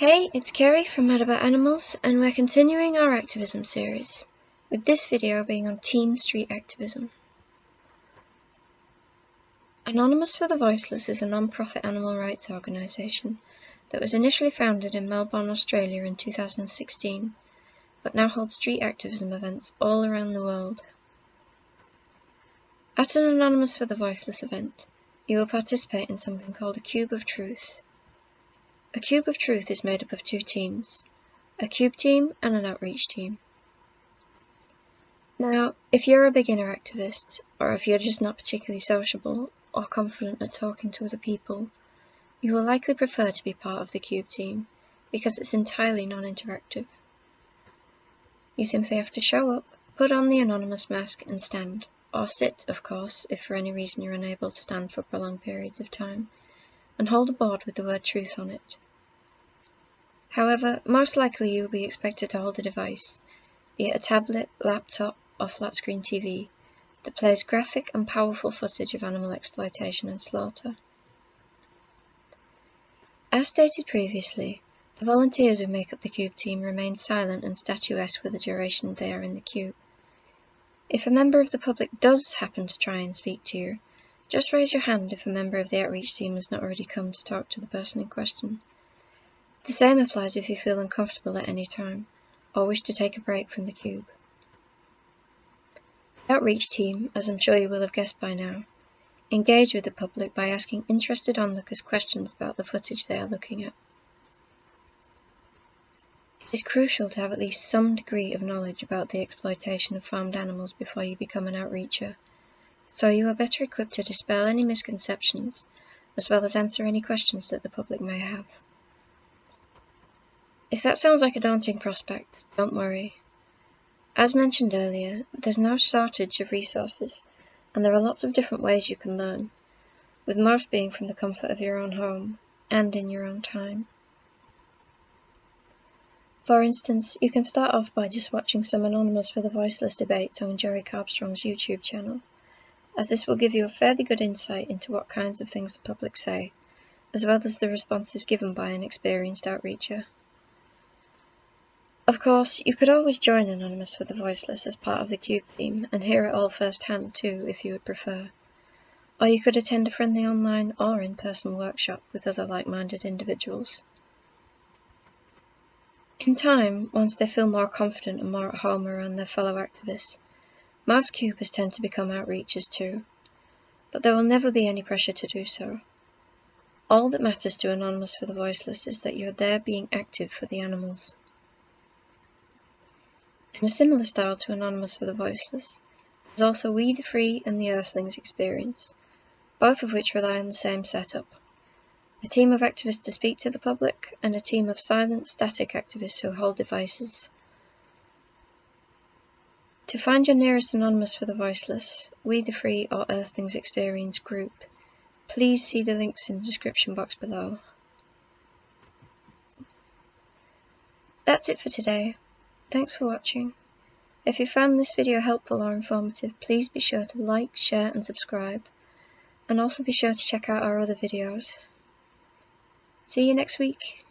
Hey, it's Kerry from Mad About Animals, and we're continuing our activism series, with this video being on Team Street Activism. Anonymous for the Voiceless is a non-profit animal rights organisation that was initially founded in Melbourne, Australia in 2016, but now holds street activism events all around the world. At an Anonymous for the Voiceless event, you will participate in something called a Cube of Truth. A Cube of Truth is made up of two teams, a cube team and an outreach team. Now, if you're a beginner activist, or if you're just not particularly sociable or confident at talking to other people, you will likely prefer to be part of the cube team, because it's entirely non-interactive. You simply have to show up, put on the anonymous mask and stand, or sit, of course, if for any reason you're unable to stand for prolonged periods of time, and hold a board with the word truth on it. However, most likely you will be expected to hold a device, be it a tablet, laptop, or flat-screen TV, that plays graphic and powerful footage of animal exploitation and slaughter. As stated previously, the volunteers who make up the cube team remain silent and statuesque for the duration they are in the cube. If a member of the public does happen to try and speak to you, just raise your hand if a member of the outreach team has not already come to talk to the person in question. The same applies if you feel uncomfortable at any time, or wish to take a break from the cube. The outreach team, as I'm sure you will have guessed by now, engage with the public by asking interested onlookers questions about the footage they are looking at. It is crucial to have at least some degree of knowledge about the exploitation of farmed animals before you become an outreacher, so you are better equipped to dispel any misconceptions, as well as answer any questions that the public may have. If that sounds like a daunting prospect, don't worry. As mentioned earlier, there's no shortage of resources, and there are lots of different ways you can learn, with most being from the comfort of your own home, and in your own time. For instance, you can start off by just watching some Anonymous for the Voiceless debates on Jerry Carbstrong's YouTube channel, as this will give you a fairly good insight into what kinds of things the public say, as well as the responses given by an experienced outreacher. Of course, you could always join Anonymous for the Voiceless as part of the cube team and hear it all firsthand too, if you would prefer. Or you could attend a friendly online or in-person workshop with other like-minded individuals. In time, once they feel more confident and more at home around their fellow activists, most cubers tend to become outreachers too, but there will never be any pressure to do so. All that matters to Anonymous for the Voiceless is that you are there being active for the animals. In a similar style to Anonymous for the Voiceless, there's also We the Free and the Earthlings experience, both of which rely on the same setup: a team of activists to speak to the public, and a team of silent, static activists who hold devices. To find your nearest Anonymous for the Voiceless, We the Free or Earthlings experience group, please see the links in the description box below. That's it for today. Thanks for watching. If you found this video helpful or informative, please be sure to like, share and subscribe, and also be sure to check out our other videos. See you next week.